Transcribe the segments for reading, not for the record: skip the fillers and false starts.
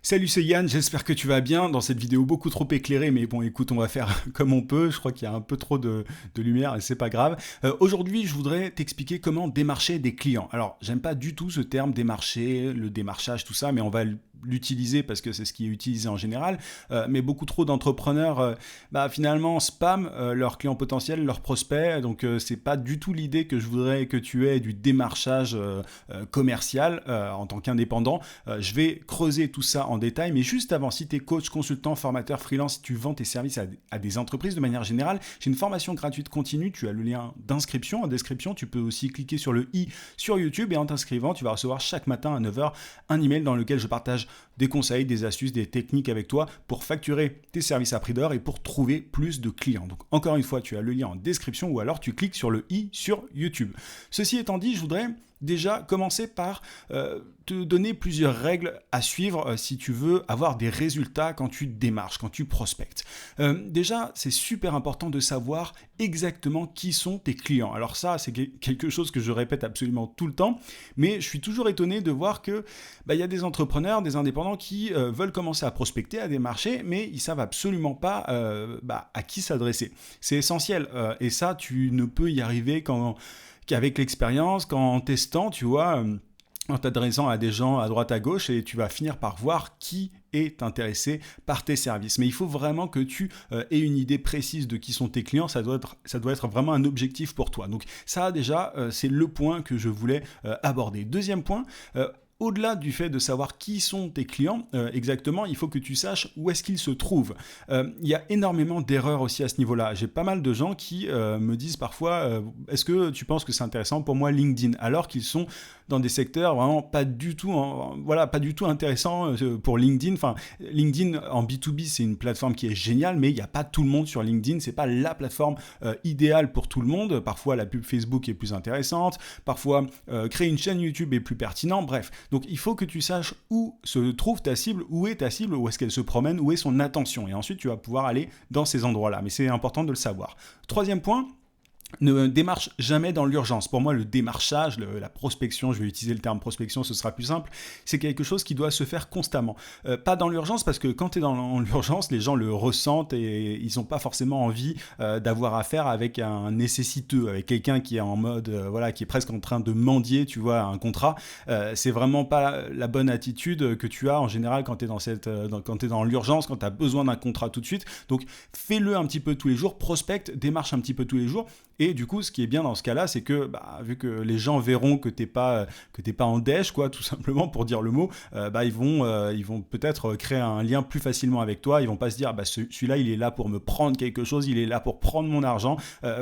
Salut, c'est Yann, j'espère que tu vas bien. Dans cette vidéo beaucoup trop éclairée, mais bon, écoute, on va faire comme on peut. Je crois qu'il y a un peu trop de lumière et c'est pas grave. Aujourd'hui, je voudrais t'expliquer comment démarcher des clients. Alors, j'aime pas du tout ce terme démarcher, le démarchage, tout ça, mais on va l'utiliser parce que c'est ce qui est utilisé en général. Mais beaucoup trop d'entrepreneurs, finalement, spam leurs clients potentiels, leurs prospects. Donc, c'est pas du tout l'idée que je voudrais que tu aies du démarchage commercial en tant qu'indépendant. Je vais creuser tout ça en détail, mais juste avant, si tu es coach, consultant, formateur, freelance, si tu vends tes services à des entreprises de manière générale, j'ai une formation gratuite continue, tu as le lien d'inscription en description, tu peux aussi cliquer sur le i sur YouTube et en t'inscrivant, tu vas recevoir chaque matin à 9h un email dans lequel je partage des conseils, des astuces, des techniques avec toi pour facturer tes services à prix d'or et pour trouver plus de clients. Donc encore une fois, tu as le lien en description ou alors tu cliques sur le i sur YouTube. Ceci étant dit, je voudrais déjà commencer par te donner plusieurs règles à suivre si tu veux avoir des résultats quand tu démarches, quand tu prospectes. Déjà, c'est super important de savoir exactement qui sont tes clients. Alors ça, c'est quelque chose que je répète absolument tout le temps, mais je suis toujours étonné de voir que y a des entrepreneurs, des indépendants qui veulent commencer à prospecter, à démarcher, mais ils savent absolument pas à qui s'adresser. C'est essentiel et ça, tu ne peux y arriver qu'avec l'expérience, qu'en testant, tu vois, en t'adressant à des gens à droite à gauche et tu vas finir par voir qui est intéressé par tes services. Mais il faut vraiment que tu aies une idée précise de qui sont tes clients, ça doit être vraiment un objectif pour toi. Donc ça déjà, c'est le point que je voulais aborder. Deuxième point, au-delà du fait de savoir qui sont tes clients exactement, il faut que tu saches où est-ce qu'ils se trouvent. Il y a énormément d'erreurs aussi à ce niveau-là. J'ai pas mal de gens qui me disent parfois est-ce que tu penses que c'est intéressant pour moi LinkedIn, alors qu'ils sont dans des secteurs vraiment pas du tout intéressants pour LinkedIn. Enfin, LinkedIn en B2B, c'est une plateforme qui est géniale, mais il n'y a pas tout le monde sur LinkedIn. C'est pas la plateforme idéale pour tout le monde. Parfois, la pub Facebook est plus intéressante. Parfois, créer une chaîne YouTube est plus pertinent. Bref, donc il faut que tu saches où se trouve ta cible, où est ta cible, où est-ce qu'elle se promène, où est son attention. Et ensuite, tu vas pouvoir aller dans ces endroits-là. Mais c'est important de le savoir. Troisième point, ne démarche jamais dans l'urgence. Pour moi, le démarchage, la prospection, je vais utiliser le terme prospection, ce sera plus simple, c'est quelque chose qui doit se faire constamment. Pas dans l'urgence, parce que quand tu es dans l'urgence, les gens le ressentent et ils n'ont pas forcément envie d'avoir affaire avec un nécessiteux, avec quelqu'un qui est en mode, qui est presque en train de mendier, tu vois, un contrat. C'est vraiment pas la bonne attitude que tu as en général quand tu es quand tu es dans l'urgence, quand tu as besoin d'un contrat tout de suite. Donc, fais-le un petit peu tous les jours, prospecte, démarche un petit peu tous les jours. Et du coup, ce qui est bien dans ce cas-là, c'est que vu que les gens verront que t'es pas en dèche, quoi, tout simplement pour dire le mot, ils vont peut-être créer un lien plus facilement avec toi. Ils vont pas se dire celui-là, il est là pour me prendre quelque chose, il est là pour prendre mon argent.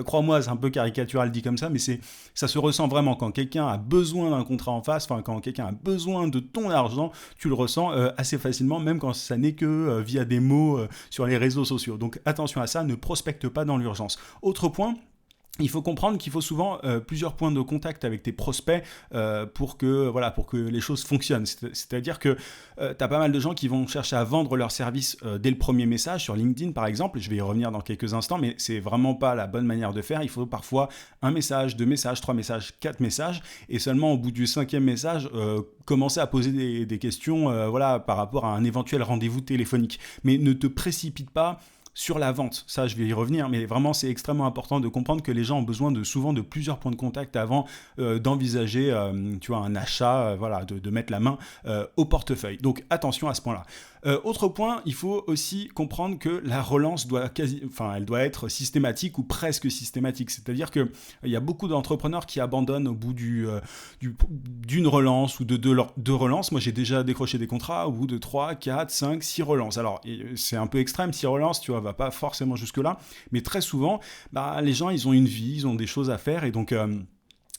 Crois-moi, c'est un peu caricatural dit comme ça, mais ça se ressent vraiment quand quelqu'un a besoin d'un contrat en face, quand quelqu'un a besoin de ton argent, tu le ressens assez facilement, même quand ça n'est que via des mots sur les réseaux sociaux. Donc attention à ça, ne prospecte pas dans l'urgence. Autre point. Il faut comprendre qu'il faut souvent plusieurs points de contact avec tes prospects pour que les choses fonctionnent. C'est-à-dire que tu as pas mal de gens qui vont chercher à vendre leurs services dès le premier message sur LinkedIn par exemple. Je vais y revenir dans quelques instants, mais c'est vraiment pas la bonne manière de faire. Il faut parfois un message, 2 messages, 3 messages, 4 messages et seulement au bout du 5e message commencer à poser des questions par rapport à un éventuel rendez-vous téléphonique. Mais ne te précipite pas sur la vente, ça je vais y revenir, mais vraiment c'est extrêmement important de comprendre que les gens ont besoin souvent de plusieurs points de contact avant d'envisager un achat, de mettre la main au portefeuille. Donc attention à ce point-là. Autre point, il faut aussi comprendre que la relance elle doit être systématique ou presque systématique. C'est-à-dire qu'il y a beaucoup d'entrepreneurs qui abandonnent au bout d'une relance ou de deux relances. Moi, j'ai déjà décroché des contrats au bout de 3, 4, 5, 6 relances. Alors, c'est un peu extrême, 6 relances, tu vois, va pas forcément jusque-là. Mais très souvent, les gens, ils ont une vie, ils ont des choses à faire et donc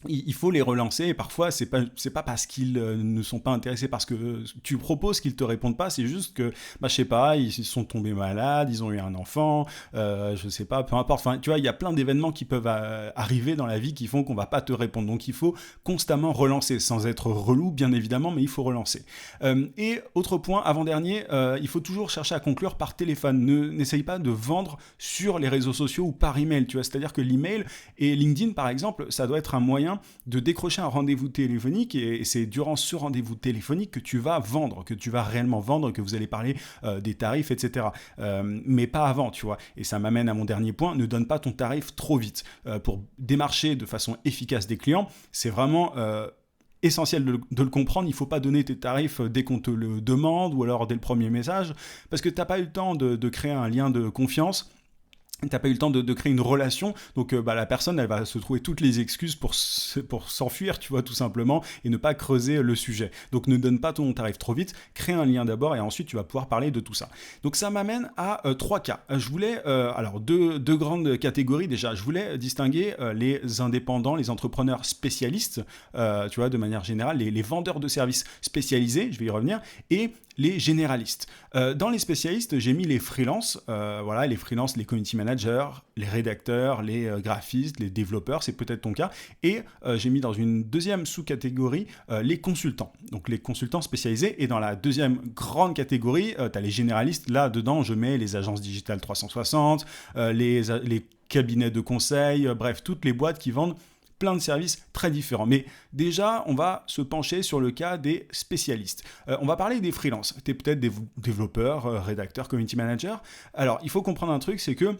il faut les relancer et parfois c'est pas parce qu'ils ne sont pas intéressés parce que tu proposes qu'ils te répondent pas, c'est juste que je sais pas, ils sont tombés malades, ils ont eu un enfant, je sais pas, peu importe, enfin tu vois, il y a plein d'événements qui peuvent arriver dans la vie qui font qu'on va pas te répondre, donc il faut constamment relancer sans être relou bien évidemment, mais il faut relancer. Et autre point, avant-dernier, il faut toujours chercher à conclure par téléphone. N'essaye pas de vendre sur les réseaux sociaux ou par email, tu vois, c'est-à-dire que l'email et LinkedIn par exemple, ça doit être un moyen moyen de décrocher un rendez-vous téléphonique et c'est durant ce rendez-vous téléphonique que tu vas vendre, que tu vas réellement vendre, que vous allez parler des tarifs, etc. Mais pas avant, tu vois. Et ça m'amène à mon dernier point, ne donne pas ton tarif trop vite. Pour démarcher de façon efficace des clients, c'est vraiment essentiel de le comprendre. Il ne faut pas donner tes tarifs dès qu'on te le demande ou alors dès le premier message, parce que tu n'as pas eu le temps de créer un lien de confiance. T'as pas eu le temps de créer une relation, donc la personne elle va se trouver toutes les excuses pour s'enfuir, tu vois, tout simplement, et ne pas creuser le sujet. Donc ne donne pas ton tarif trop vite, crée un lien d'abord et ensuite tu vas pouvoir parler de tout ça. Donc ça m'amène à trois cas. Je voulais, alors deux grandes catégories déjà. Je voulais distinguer les indépendants, les entrepreneurs spécialistes, tu vois, de manière générale, les vendeurs de services spécialisés, je vais y revenir, et les généralistes. Dans les spécialistes, j'ai mis les freelances, voilà, les freelances, les community managers, les rédacteurs, les graphistes, les développeurs, c'est peut-être ton cas, et j'ai mis dans une deuxième sous-catégorie les consultants, donc les consultants spécialisés, et dans la deuxième grande catégorie, tu as les généralistes, là dedans je mets les agences digitales 360, les cabinets de conseil, bref, toutes les boîtes qui vendent plein de services très différents. Mais déjà, on va se pencher sur le cas des spécialistes. On va parler des freelances. Tu es peut-être des développeurs, rédacteurs, community managers. Alors, il faut comprendre un truc, c'est que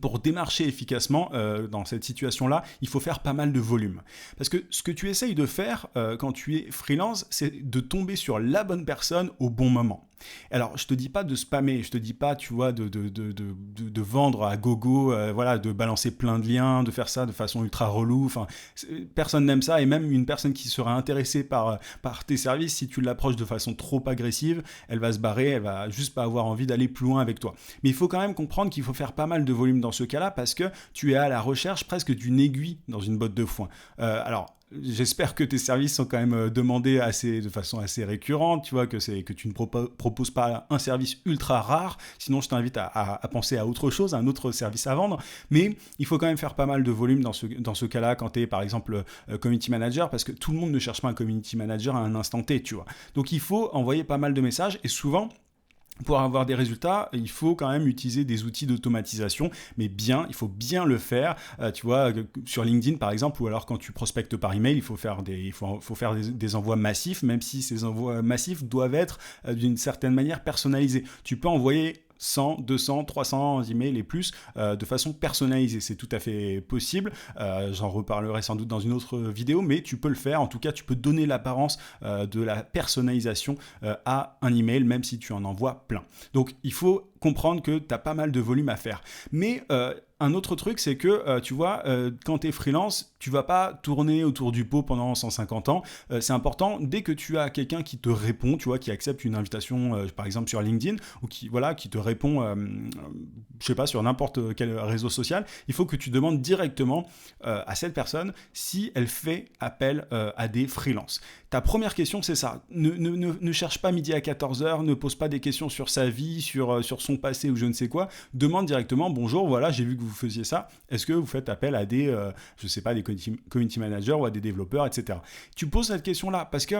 pour démarcher efficacement dans cette situation-là, il faut faire pas mal de volume. Parce que ce que tu essayes de faire quand tu es freelance, c'est de tomber sur la bonne personne au bon moment. Alors, je te dis pas de spammer, je te dis pas, tu vois, de vendre à gogo, voilà, de balancer plein de liens, de faire ça de façon ultra relou. Enfin, personne n'aime ça, et même une personne qui sera intéressée par tes services, si tu l'approches de façon trop agressive, elle va se barrer, elle va juste pas avoir envie d'aller plus loin avec toi. Mais il faut quand même comprendre qu'il faut faire pas mal de volume dans ce cas-là, parce que tu es à la recherche presque d'une aiguille dans une botte de foin. Alors, j'espère que tes services sont quand même demandés de façon assez récurrente, tu vois, que tu ne proposes pas un service ultra rare, sinon je t'invite à penser à autre chose, à un autre service à vendre, mais il faut quand même faire pas mal de volume dans ce cas-là, quand tu es par exemple community manager, parce que tout le monde ne cherche pas un community manager à un instant T, tu vois. Donc il faut envoyer pas mal de messages, et souvent, pour avoir des résultats, il faut quand même utiliser des outils d'automatisation, mais il faut bien le faire. Tu vois, sur LinkedIn par exemple, ou alors quand tu prospectes par email, il faut faire des envois massifs, même si ces envois massifs doivent être d'une certaine manière personnalisés. Tu peux envoyer 100, 200, 300 emails et plus de façon personnalisée. C'est tout à fait possible. J'en reparlerai sans doute dans une autre vidéo, mais tu peux le faire. En tout cas, tu peux donner l'apparence de la personnalisation à un email, même si tu en envoies plein. Donc, il faut comprendre que tu as pas mal de volume à faire. Mais un autre truc, c'est que, tu vois, quand tu es freelance, tu vas pas tourner autour du pot pendant 150 ans. C'est important, dès que tu as quelqu'un qui te répond, tu vois, qui accepte une invitation, par exemple sur LinkedIn, ou qui te répond, je sais pas, sur n'importe quel réseau social, il faut que tu demandes directement à cette personne si elle fait appel à des freelances. Ta première question, c'est ça. Ne cherche pas midi à 14h, ne pose pas des questions sur sa vie, sur son passé ou je ne sais quoi. Demande directement, bonjour, voilà, j'ai vu que vous faisiez ça. Est-ce que vous faites appel à des, je sais pas, des community managers ou à des développeurs, etc. Tu poses cette question-là parce que,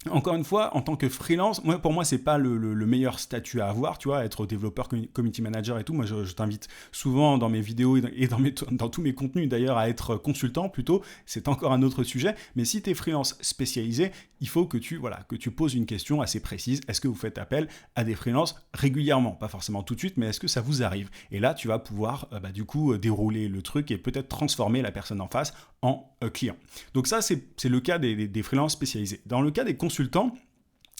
encore une fois, en tant que freelance, pour moi, c'est pas le meilleur statut à avoir, tu vois, être développeur, community manager et tout. Moi, je t'invite souvent dans mes vidéos et dans tous mes contenus d'ailleurs à être consultant plutôt. C'est encore un autre sujet. Mais si tu es freelance spécialisé, il faut que tu poses une question assez précise. Est-ce que vous faites appel à des freelances régulièrement? Pas forcément tout de suite, mais est-ce que ça vous arrive? Et là, tu vas pouvoir du coup dérouler le truc et peut-être transformer la personne en face en client. Donc ça, c'est le cas des freelances spécialisés. Dans le cas des consultants,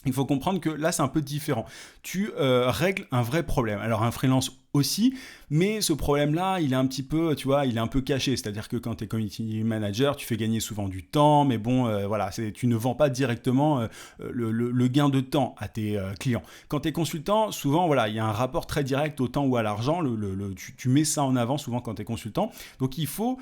il faut comprendre que là, c'est un peu différent. Tu règles un vrai problème. Alors, un freelance aussi, mais ce problème-là, il est un petit peu, tu vois, il est un peu caché. C'est-à-dire que quand tu es community manager, tu fais gagner souvent du temps, mais bon, voilà, tu ne vends pas directement le gain de temps à tes clients. Quand tu es consultant, souvent, voilà, il y a un rapport très direct au temps ou à l'argent. Tu mets ça en avant souvent quand tu es consultant. Donc, il faut,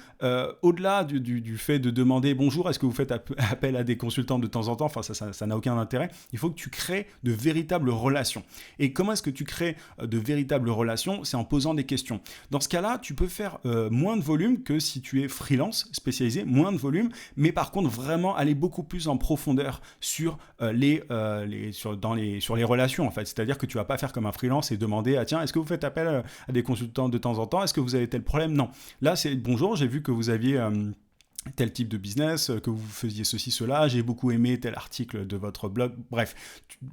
au-delà du fait de demander bonjour, est-ce que vous faites appel à des consultants de temps en temps? Enfin, ça n'a aucun intérêt. Il faut que tu crées de véritables relations. Et comment est-ce que tu crées de véritables relations? C'est en posant des questions. Dans ce cas-là, tu peux faire moins de volume que si tu es freelance spécialisé, moins de volume, mais par contre vraiment aller beaucoup plus en profondeur sur les relations en fait. C'est-à-dire que tu vas pas faire comme un freelance et demander tiens, est-ce que vous faites appel à des consultants de temps en temps? Est-ce que vous avez tel problème? Non. Là, c'est bonjour, j'ai vu que vous aviez tel type de business, que vous faisiez ceci, cela, j'ai beaucoup aimé tel article de votre blog, bref,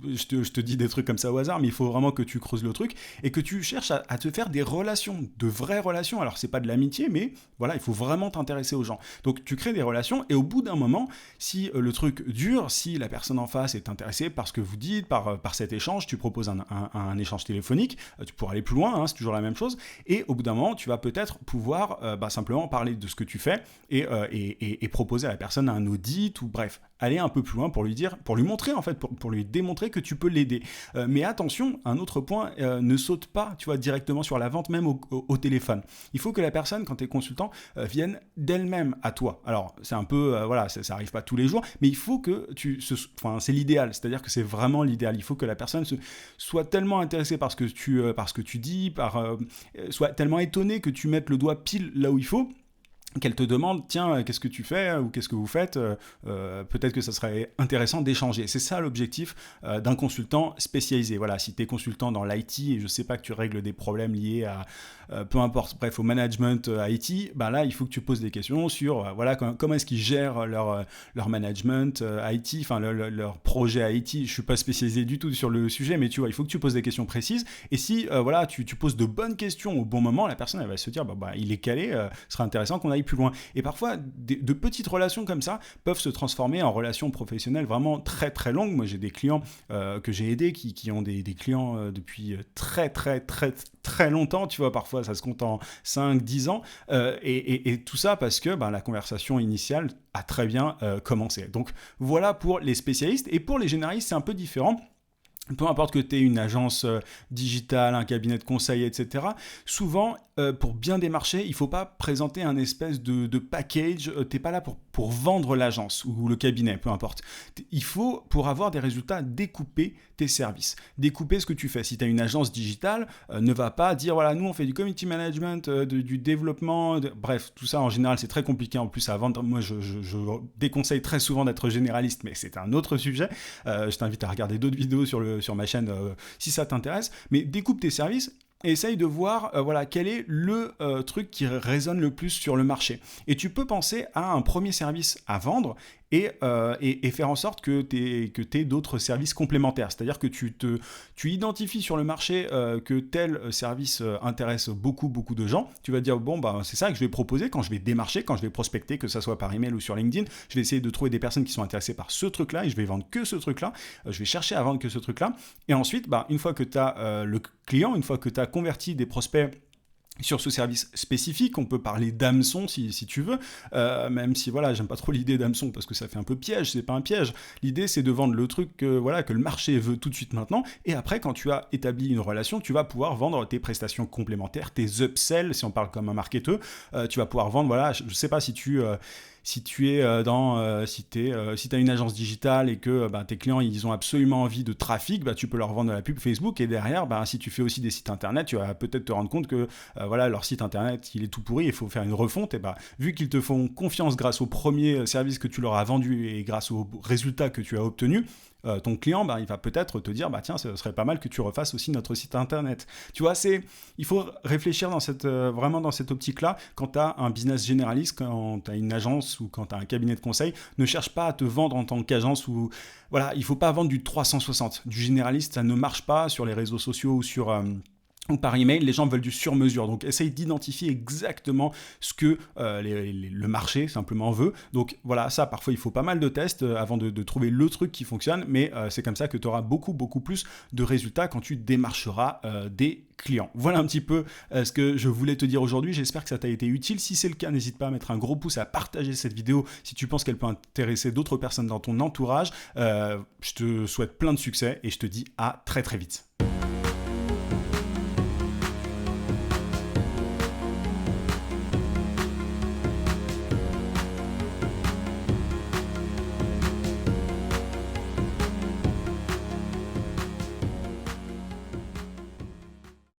je te dis des trucs comme ça au hasard, mais il faut vraiment que tu creuses le truc et que tu cherches à te faire des relations, de vraies relations. Alors c'est pas de l'amitié, mais voilà, il faut vraiment t'intéresser aux gens. Donc tu crées des relations et au bout d'un moment, si le truc dure, si la personne en face est intéressée par ce que vous dites, par cet échange, tu proposes un échange téléphonique, tu pourras aller plus loin, hein, c'est toujours la même chose, et au bout d'un moment, tu vas peut-être pouvoir simplement parler de ce que tu fais et proposer à la personne un audit ou bref, aller un peu plus loin pour lui dire, pour lui montrer en fait, pour lui démontrer que tu peux l'aider. Mais attention, un autre point, ne saute pas, tu vois, directement sur la vente même au téléphone. Il faut que la personne, quand tu es consultant, vienne d'elle-même à toi. Alors, c'est un peu, voilà, ça arrive pas tous les jours, mais il faut que c'est l'idéal, c'est-à-dire que c'est vraiment l'idéal. Il faut que la personne soit tellement intéressée par ce que tu dis, soit tellement étonnée que tu mettes le doigt pile là où il faut, qu'elle te demande, tiens, qu'est-ce que tu fais ou qu'est-ce que vous faites, peut-être que ça serait intéressant d'échanger. C'est ça l'objectif d'un consultant spécialisé. Voilà, si tu es consultant dans l'IT et je sais pas que tu règles des problèmes liés à, peu importe, bref, au management IT, ben là, il faut que tu poses des questions sur, voilà, comment est-ce qu'ils gèrent leur management IT, enfin leur projet IT. Je suis pas spécialisé du tout sur le sujet, mais tu vois, il faut que tu poses des questions précises. Et si, voilà, tu poses de bonnes questions au bon moment, la personne, elle va se dire, il est calé, ce serait intéressant qu'on aille plus loin. Et parfois, de petites relations comme ça peuvent se transformer en relations professionnelles vraiment très très longues. Moi, j'ai des clients que j'ai aidés qui ont des clients depuis très très très très longtemps, tu vois, parfois ça se compte en 5-10 ans, et tout ça parce que la conversation initiale a très bien commencé. Donc voilà pour les spécialistes, et pour les généralistes, c'est un peu différent. Peu importe que tu aies une agence digitale, un cabinet de conseil, etc. Souvent, pour bien démarcher, il ne faut pas présenter un espèce de package. Tu n'es pas là pour vendre l'agence ou le cabinet, peu importe. Il faut, pour avoir des résultats, découper tes services. Découper ce que tu fais. Si tu as une agence digitale, ne va pas dire, voilà, nous on fait du community management, du développement, bref, tout ça en général c'est très compliqué en plus à vendre. Moi je déconseille très souvent d'être généraliste, mais c'est un autre sujet. Je t'invite à regarder d'autres vidéos sur ma chaîne si ça t'intéresse, mais découpe tes services et essaye de voir quel est le truc qui résonne le plus sur le marché. Et tu peux penser à un premier service à vendre et faire en sorte que tu aies d'autres services complémentaires. C'est-à-dire que tu identifies sur le marché que tel service intéresse beaucoup de gens. Tu vas te dire, c'est ça que je vais proposer quand je vais démarcher, quand je vais prospecter, que ça soit par email ou sur LinkedIn. Je vais essayer de trouver des personnes qui sont intéressées par ce truc-là et je vais vendre que ce truc-là. Je vais chercher à vendre que ce truc-là. Et ensuite, une fois que tu as le client, une fois que tu as converti des prospects sur ce service spécifique, on peut parler d'hameçon si tu veux, même si voilà, j'aime pas trop l'idée d'hameçon parce que ça fait un peu piège, c'est pas un piège. L'idée c'est de vendre le truc que le marché veut tout de suite maintenant, et après quand tu as établi une relation, tu vas pouvoir vendre tes prestations complémentaires, tes upsells, si on parle comme un marketeur, tu vas pouvoir vendre, je sais pas si tu es si tu as une agence digitale et que tes clients ils ont absolument envie de trafic, tu peux leur vendre de la pub Facebook, et derrière si tu fais aussi des sites internet, tu vas peut-être te rendre compte que leur site internet il est tout pourri, il faut faire une refonte, et vu qu'ils te font confiance grâce au premier service que tu leur as vendu et grâce aux résultats que tu as obtenus, ton client, il va peut-être te dire, tiens, ce serait pas mal que tu refasses aussi notre site internet. Tu vois, il faut réfléchir vraiment dans cette optique-là. Quand tu as un business généraliste, quand tu as une agence ou quand tu as un cabinet de conseil, ne cherche pas à te vendre en tant qu'agence ou il faut pas vendre du 360. Du généraliste, ça ne marche pas sur les réseaux sociaux ou ou par email, les gens veulent du sur-mesure. Donc, essaye d'identifier exactement ce que le marché simplement veut. Donc, ça, parfois, il faut pas mal de tests avant de trouver le truc qui fonctionne. Mais c'est comme ça que tu auras beaucoup plus de résultats quand tu démarcheras des clients. Voilà un petit peu ce que je voulais te dire aujourd'hui. J'espère que ça t'a été utile. Si c'est le cas, n'hésite pas à mettre un gros pouce, à partager cette vidéo si tu penses qu'elle peut intéresser d'autres personnes dans ton entourage. Je te souhaite plein de succès et je te dis à très vite.